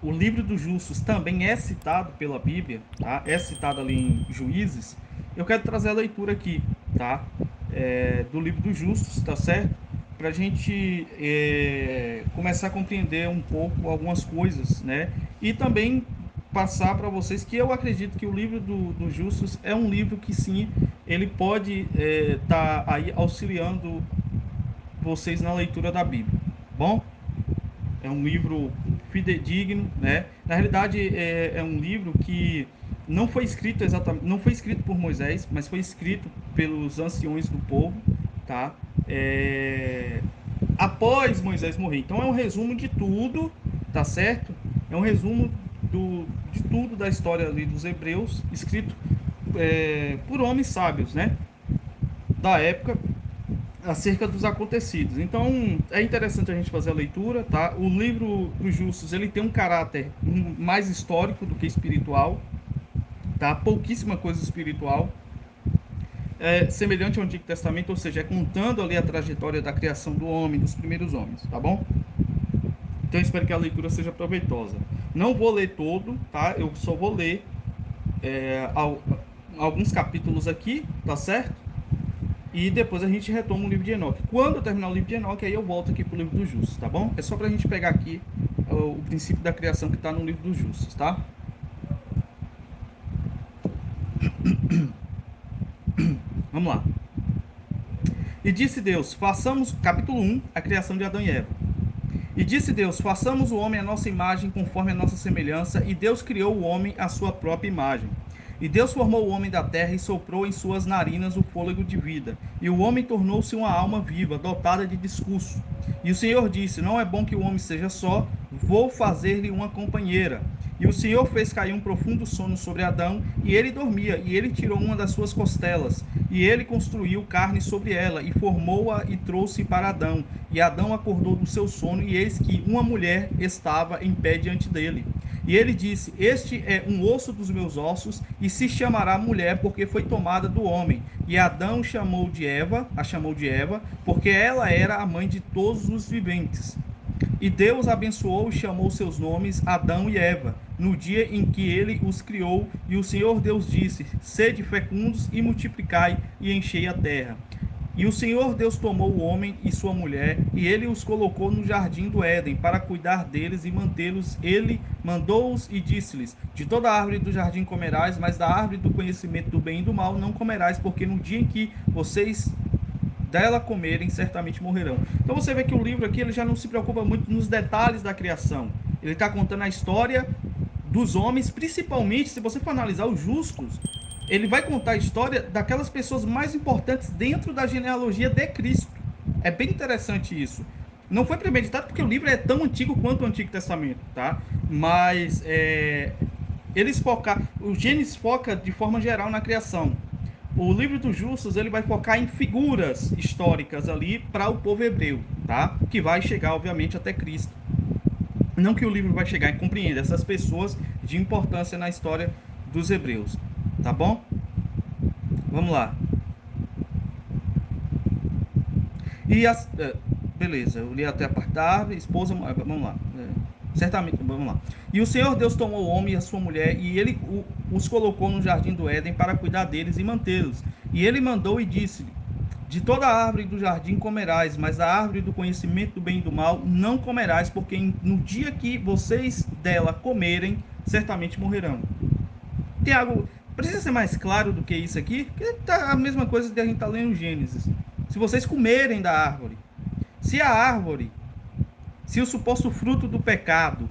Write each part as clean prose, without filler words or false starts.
o livro dos justos também é citado pela Bíblia, tá? É citado ali em Juízes. Eu quero trazer a leitura aqui, tá? Do livro dos justos, tá certo? Para a gente começar a compreender um pouco algumas coisas, né? E também passar para vocês que eu acredito que o livro dos justos é um livro que sim, ele pode estar aí auxiliando vocês na leitura da Bíblia. Bom, é um livro fidedigno, né? Na realidade, é um livro que não foi escrito exatamente, não foi escrito por Moisés, mas foi escrito pelos anciões do povo, tá? É, após Moisés morrer. Então é um resumo de tudo, tá certo? É um resumo de tudo da história ali dos hebreus, escrito por homens sábios, né? Da época acerca dos acontecidos. Então, é interessante a gente fazer a leitura, tá? O livro dos Justos, ele tem um caráter mais histórico do que espiritual, tá? Pouquíssima coisa espiritual. Semelhante ao Antigo Testamento, ou seja, é contando ali a trajetória da criação do homem, dos primeiros homens, tá bom? Então, eu espero que a leitura seja proveitosa. Não vou ler todo, tá? Eu só vou ler alguns capítulos aqui, tá certo? E depois a gente retoma o livro de Enoque. Quando eu terminar o livro de Enoque, aí eu volto aqui pro livro dos justos, tá bom? É só pra gente pegar aqui o princípio da criação que tá no livro dos justos, tá? Vamos lá. E disse Deus, façamos, capítulo 1, a criação de Adão e Eva. E disse Deus, façamos o homem à nossa imagem, conforme a nossa semelhança, e Deus criou o homem à sua própria imagem. E Deus formou o homem da terra e soprou em suas narinas o fôlego de vida. E o homem tornou-se uma alma viva, dotada de discurso. E o Senhor disse, não é bom que o homem seja só, vou fazer-lhe uma companheira. E o Senhor fez cair um profundo sono sobre Adão, e ele dormia, e ele tirou uma das suas costelas, e ele construiu carne sobre ela, e formou-a e trouxe para Adão. E Adão acordou do seu sono, e eis que uma mulher estava em pé diante dele. E ele disse, este é um osso dos meus ossos, e se chamará mulher, porque foi tomada do homem. E Adão a chamou de Eva, porque ela era a mãe de todos os viventes. E Deus abençoou e chamou seus nomes Adão e Eva, no dia em que ele os criou, e o Senhor Deus disse, sede fecundos e multiplicai, e enchei a terra. E o Senhor Deus tomou o homem e sua mulher, e ele os colocou no jardim do Éden, para cuidar deles e mantê-los. Ele mandou-os e disse-lhes, de toda árvore do jardim comerás, mas da árvore do conhecimento do bem e do mal não comerás, porque no dia em que vocês dela comerem, certamente morrerão. Então você vê que o livro aqui ele já não se preocupa muito nos detalhes da criação. Ele está contando a história dos homens, principalmente se você for analisar os justos, ele vai contar a história daquelas pessoas mais importantes dentro da genealogia de Cristo. É bem interessante isso. Não foi premeditado porque o livro é tão antigo quanto o Antigo Testamento, tá? Mas o Gênesis foca de forma geral na criação. O livro dos justos ele vai focar em figuras históricas ali para o povo hebreu, tá? Que vai chegar obviamente até Cristo. Não que o livro vai chegar e compreenda essas pessoas de importância na história dos hebreus, tá bom? Vamos lá. E as, beleza, eu li até a parte da árvore, esposa, vamos lá. Certamente, vamos lá. E o Senhor Deus tomou o homem e a sua mulher, e ele os colocou no jardim do Éden para cuidar deles e mantê-los. E ele mandou e disse: de toda a árvore do jardim comerás, mas da árvore do conhecimento do bem e do mal não comerás, porque no dia que vocês dela comerem, certamente morrerão. Tiago, precisa ser mais claro do que isso aqui? Porque tá a mesma coisa que a gente está lendo em Gênesis. Se vocês comerem da árvore, se a árvore, se o suposto fruto do pecado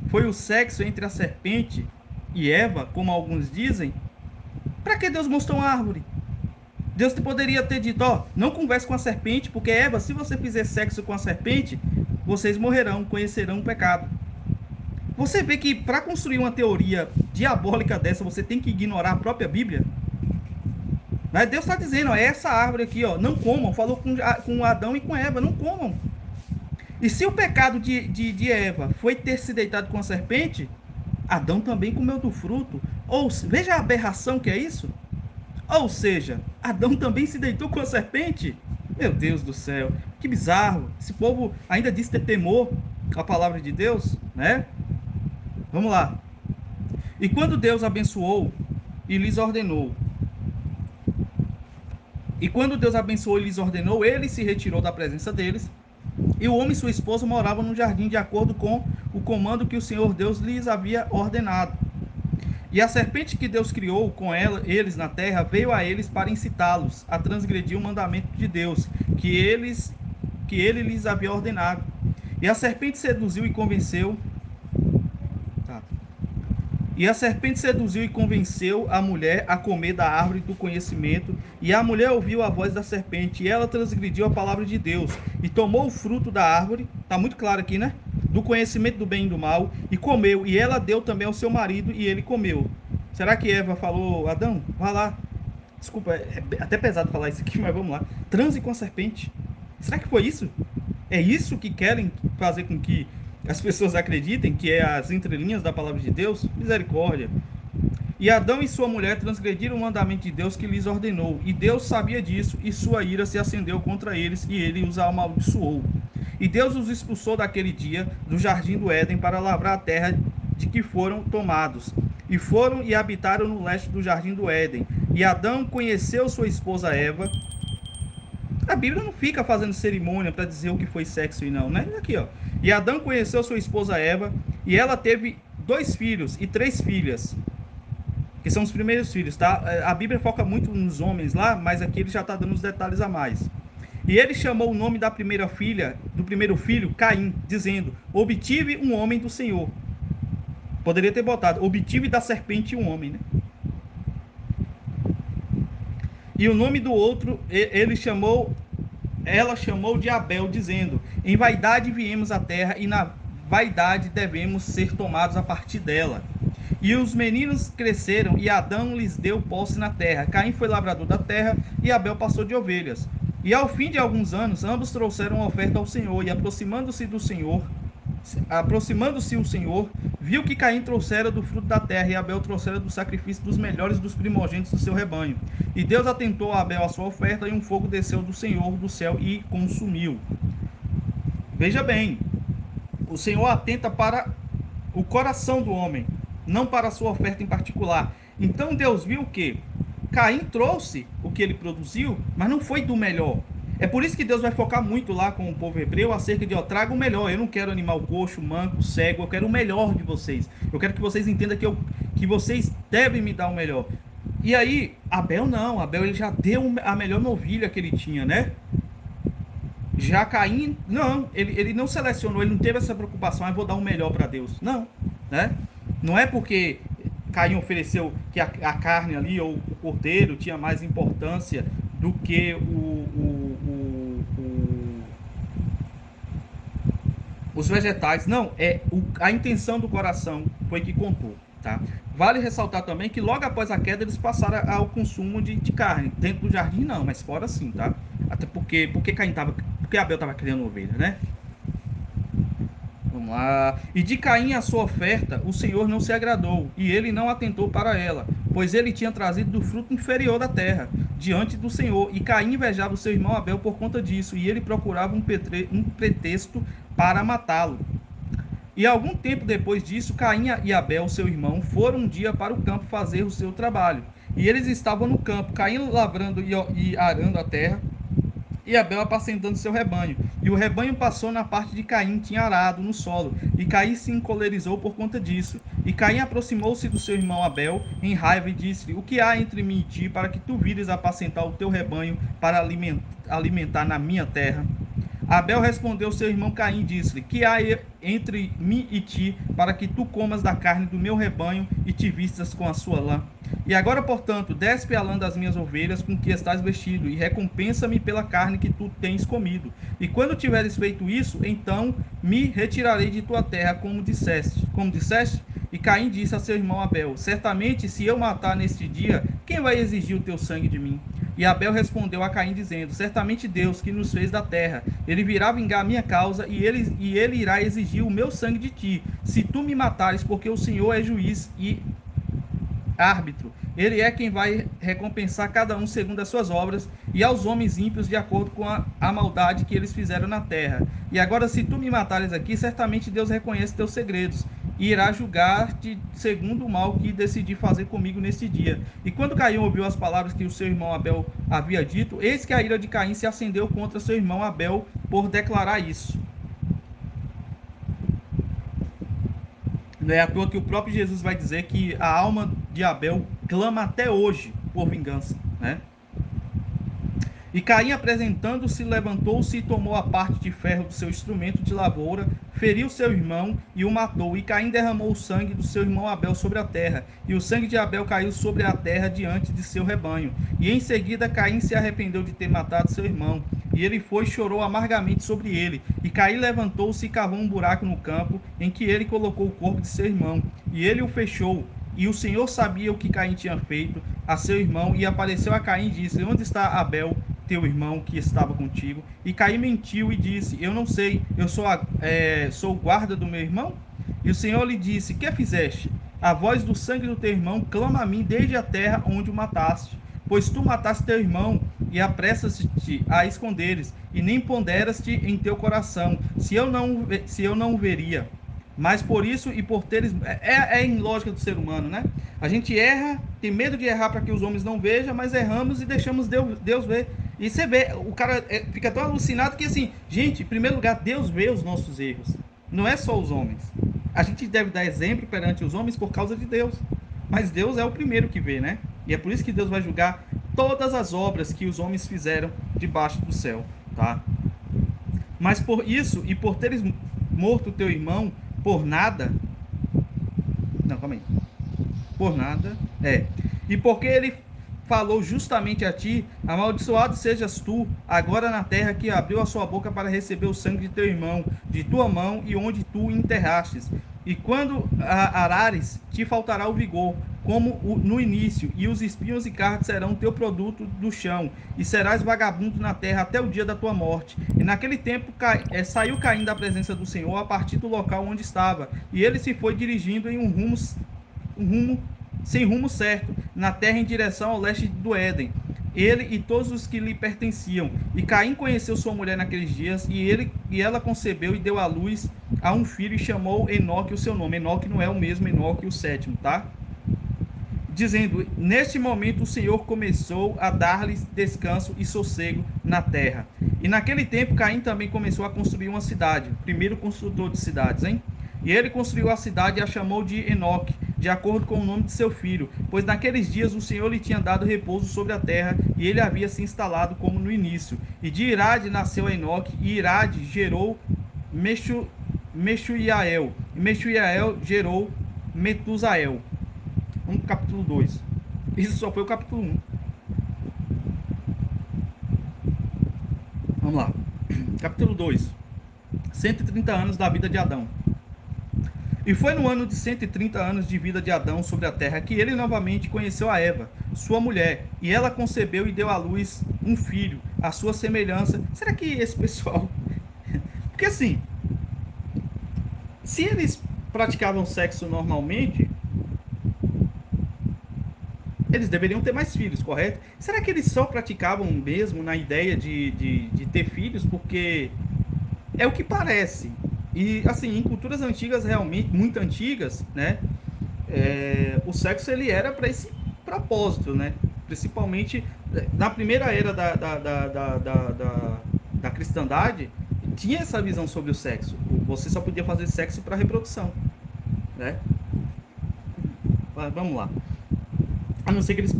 foi o sexo entre a serpente e Eva, como alguns dizem, para que Deus mostrou uma árvore? Deus poderia ter dito, ó, não converse com a serpente, porque Eva, se você fizer sexo com a serpente, vocês morrerão, conhecerão o pecado. Você vê que para construir uma teoria diabólica dessa, você tem que ignorar a própria Bíblia? Mas Deus está dizendo, ó, essa árvore aqui, ó, não comam. Falou com Adão e com Eva, não comam. E se o pecado de Eva foi ter se deitado com a serpente, Adão também comeu do fruto. Ou veja a aberração que é isso. Ou seja, Adão também se deitou com a serpente. Meu Deus do céu, que bizarro. Esse povo ainda diz ter temor à palavra de Deus, né? Vamos lá. E quando Deus abençoou e lhes ordenou, ele se retirou da presença deles, e o homem e sua esposa moravam no jardim de acordo com o comando que o Senhor Deus lhes havia ordenado. E a serpente que Deus criou com eles na terra veio a eles para incitá-los a transgredir o mandamento de Deus, que ele lhes havia ordenado. E a serpente seduziu e convenceu. Tá. E a serpente seduziu e convenceu a mulher a comer da árvore do conhecimento. E a mulher ouviu a voz da serpente, e ela transgrediu a palavra de Deus, e tomou o fruto da árvore, está muito claro aqui, né? Do conhecimento do bem e do mal, e comeu. E ela deu também ao seu marido, e ele comeu. Será que Eva falou, Adão, vá lá. Desculpa, é até pesado falar isso aqui, mas vamos lá. Transe com a serpente. Será que foi isso? É isso que querem fazer com que as pessoas acreditem, que é as entrelinhas da palavra de Deus? Misericórdia. E Adão e sua mulher transgrediram o mandamento de Deus que lhes ordenou. E Deus sabia disso, e sua ira se acendeu contra eles, e ele os amaldiçoou. E Deus os expulsou daquele dia do jardim do Éden para lavrar a terra de que foram tomados. E foram e habitaram no leste do jardim do Éden. E Adão conheceu sua esposa Eva. A Bíblia não fica fazendo cerimônia para dizer o que foi sexo e não, né? Aqui, ó. E Adão conheceu sua esposa Eva, e ela teve 2 filhos e 3 filhas, que são os primeiros filhos, tá? A Bíblia foca muito nos homens lá, mas aqui ele já está dando os detalhes a mais. E ele chamou o nome da primeira filha, do primeiro filho, Caim, dizendo: obtive um homem do Senhor. Poderia ter botado: obtive da serpente um homem, né? E o nome do outro, ela chamou de Abel, dizendo: em vaidade viemos à terra, e na vaidade devemos ser tomados a partir dela. E os meninos cresceram, e Adão lhes deu posse na terra. Caim foi lavrador da terra, e Abel pastor de ovelhas. E ao fim de alguns anos, ambos trouxeram uma oferta ao Senhor, e aproximando-se o Senhor, viu que Caim trouxera do fruto da terra, e Abel trouxera do sacrifício dos melhores dos primogênitos do seu rebanho. E Deus atentou a Abel a sua oferta, e um fogo desceu do Senhor do céu e consumiu. Veja bem, o Senhor atenta para o coração do homem, não para a sua oferta em particular. Então Deus viu que Caim trouxe o que ele produziu, mas não foi do melhor. É por isso que Deus vai focar muito lá com o povo hebreu acerca de, traga o melhor. Eu não quero animal coxo, manco, cego, eu quero o melhor de vocês. Eu quero que vocês entendam que vocês devem me dar o melhor. E aí, Abel não, Abel ele já deu a melhor novilha que ele tinha, né? Já Caim, não, ele não selecionou, ele não teve essa preocupação, vou dar o melhor para Deus. Não, né? Não é porque Caim ofereceu que a carne ali, ou o cordeiro, tinha mais importância do que os vegetais. Não, a intenção do coração foi que contou, tá? Vale ressaltar também que logo após a queda eles passaram ao consumo de carne. Dentro do jardim não, mas fora sim, tá? Até porque Abel estava criando ovelha, né? Vamos lá. E de Caim a sua oferta, o Senhor não se agradou, e ele não atentou para ela, pois ele tinha trazido do fruto inferior da terra, diante do Senhor. E Caim invejava o seu irmão Abel por conta disso, e ele procurava um pretexto para matá-lo. E algum tempo depois disso, Caim e Abel, seu irmão, foram um dia para o campo fazer o seu trabalho. E eles estavam no campo, Caim lavrando e arando a terra, e Abel apacentando seu rebanho. E o rebanho passou na parte de Caim, tinha arado no solo, e Caim se encolerizou por conta disso. E Caim aproximou-se do seu irmão Abel em raiva e disse-lhe: o que há entre mim e ti, para que tu vires apacentar o teu rebanho para alimentar na minha terra? Abel respondeu seu irmão Caim e disse-lhe: que há entre mim e ti, para que tu comas da carne do meu rebanho e te vistas com a sua lã? E agora, portanto, despe a lã das minhas ovelhas com que estás vestido, e recompensa-me pela carne que tu tens comido. E quando tiveres feito isso, então me retirarei de tua terra, como disseste. E Caim disse a seu irmão Abel: certamente, se eu matar neste dia, quem vai exigir o teu sangue de mim? E Abel respondeu a Caim, dizendo: certamente Deus, que nos fez da terra, ele virá vingar a minha causa, e ele irá exigir o meu sangue de ti, se tu me matares, porque o Senhor é juiz e árbitro. Ele é quem vai recompensar cada um segundo as suas obras, e aos homens ímpios de acordo com a maldade que eles fizeram na terra. E agora, se tu me matares aqui, certamente Deus reconhece teus segredos, e irá julgar-te segundo o mal que decidi fazer comigo neste dia. E quando Caim ouviu as palavras que o seu irmão Abel havia dito, eis que a ira de Caim se acendeu contra seu irmão Abel por declarar isso. Não é à toa que o próprio Jesus vai dizer que a alma de Abel clama até hoje por vingança, né? E Caim, apresentando-se, levantou-se e tomou a parte de ferro do seu instrumento de lavoura, feriu seu irmão e o matou. E Caim derramou o sangue do seu irmão Abel sobre a terra, e o sangue de Abel caiu sobre a terra diante de seu rebanho. E em seguida Caim se arrependeu de ter matado seu irmão, e ele foi e chorou amargamente sobre ele. E Caim levantou-se e cavou um buraco no campo, em que ele colocou o corpo de seu irmão, e ele o fechou. E o Senhor sabia o que Caim tinha feito a seu irmão, e apareceu a Caim e disse: Onde está Abel, teu irmão, que estava contigo? E Caim mentiu e disse: Eu não sei, eu sou o guarda do meu irmão? E o Senhor lhe disse: Que fizeste? A voz do sangue do teu irmão clama a mim desde a terra onde o mataste. Pois tu mataste teu irmão, e apressas-te a esconderes, e nem ponderas-te em teu coração, se eu não o veria. Mas por isso e por teres. Em lógica do ser humano, né? A gente erra, tem medo de errar para que os homens não vejam, mas erramos e deixamos Deus ver. E você vê, o cara fica tão alucinado que, assim, gente, em primeiro lugar, Deus vê os nossos erros. Não é só os homens. A gente deve dar exemplo perante os homens por causa de Deus. Mas Deus é o primeiro que vê, né? E é por isso que Deus vai julgar todas as obras que os homens fizeram debaixo do céu, tá? Mas por isso e por teres morto teu irmão por nada. Não, calma aí. Por nada. E porque ele falou justamente a ti, amaldiçoado sejas tu, agora na terra que abriu a sua boca para receber o sangue de teu irmão, de tua mão, e onde tu enterrastes. E quando arares, te faltará o vigor, como no início, e os espinhos e cardos serão teu produto do chão, e serás vagabundo na terra até o dia da tua morte. E naquele tempo saiu Caim da presença do Senhor a partir do local onde estava, e ele se foi dirigindo em um rumo sem rumo certo, na terra em direção ao leste do Éden, ele e todos os que lhe pertenciam. E Caim conheceu sua mulher naqueles dias, e ela concebeu e deu à luz a um filho, e chamou Enoque o seu nome. Enoque não é o mesmo Enoque o sétimo, tá? Dizendo: Neste momento o Senhor começou a dar-lhes descanso e sossego na terra. E naquele tempo Caim também começou a construir uma cidade, primeiro construtor de cidades, hein? E ele construiu a cidade e a chamou de Enoque, de acordo com o nome de seu filho, pois naqueles dias o Senhor lhe tinha dado repouso sobre a terra, e ele havia se instalado como no início. E de Irade nasceu Enoque, e Irade gerou Mechuiael, e Mechuiael gerou Metusael. Vamos para o capítulo 2. Isso só foi o capítulo 1. Vamos lá. Capítulo 2. 130 anos da vida de Adão. E foi no ano de 130 anos de vida de Adão sobre a terra que ele novamente conheceu a Eva, sua mulher, e ela concebeu e deu à luz um filho, à sua semelhança. Será que esse pessoal... Porque assim, se eles praticavam sexo normalmente, eles deveriam ter mais filhos, correto? Será que eles só praticavam mesmo na ideia de ter filhos? Porque é o que parece. E, assim, em culturas antigas, realmente, muito antigas, né? O sexo, ele era para esse propósito, né? Principalmente na primeira era da cristandade, tinha essa visão sobre o sexo. Você só podia fazer sexo para reprodução, né? Mas, vamos lá. A não ser que eles...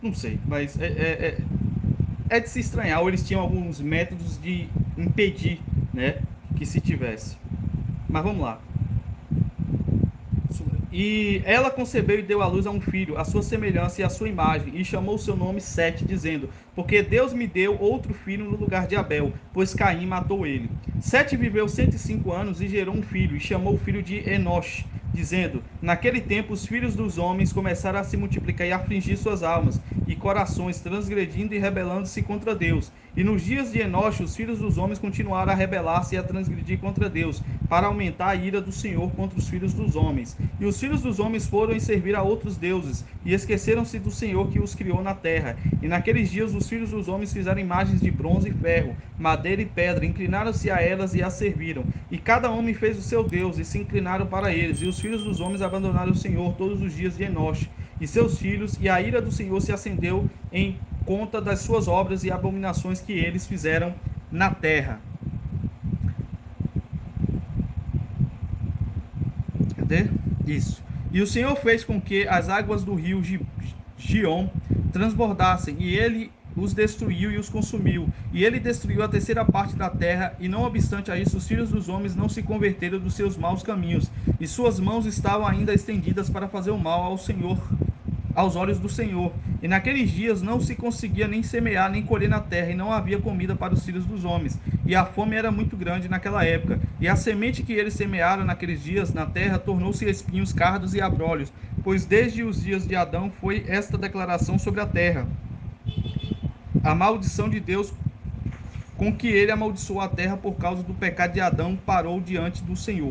Não sei, mas é de se estranhar. Ou eles tinham alguns métodos de impedir, né, que se tivesse. Mas vamos lá. E ela concebeu e deu à luz a um filho, a sua semelhança e a sua imagem, e chamou o seu nome Sete, dizendo: Porque Deus me deu outro filho no lugar de Abel, pois Caim matou ele. Sete viveu 105 anos e gerou um filho, e chamou o filho de Enoche, dizendo: Naquele tempo os filhos dos homens começaram a se multiplicar e a afligir suas almas e corações, transgredindo e rebelando-se contra Deus. E nos dias de Enoxe, os filhos dos homens continuaram a rebelar-se e a transgredir contra Deus, para aumentar a ira do Senhor contra os filhos dos homens. E os filhos dos homens foram e servir a outros deuses, e esqueceram-se do Senhor que os criou na terra. E naqueles dias os filhos dos homens fizeram imagens de bronze e ferro, madeira e pedra, inclinaram-se a elas e as serviram. E cada homem fez o seu Deus, e se inclinaram para eles. E os filhos dos homens abandonaram o Senhor todos os dias de Enoxe e seus filhos, e a ira do Senhor se acendeu em conta das suas obras e abominações que eles fizeram na terra. Cadê? Isso. E o Senhor fez com que as águas do rio Gion transbordassem, e ele os destruiu e os consumiu. E ele destruiu a terceira parte da terra, e não obstante a isso, os filhos dos homens não se converteram dos seus maus caminhos, e suas mãos estavam ainda estendidas para fazer o mal ao Senhor, aos olhos do Senhor. E naqueles dias não se conseguia nem semear, nem colher na terra, e não havia comida para os filhos dos homens. E a fome era muito grande naquela época. E a semente que eles semearam naqueles dias na terra tornou-se espinhos, cardos e abrolhos, pois desde os dias de Adão foi esta declaração sobre a terra: a maldição de Deus com que ele amaldiçoou a terra por causa do pecado de Adão parou diante do Senhor.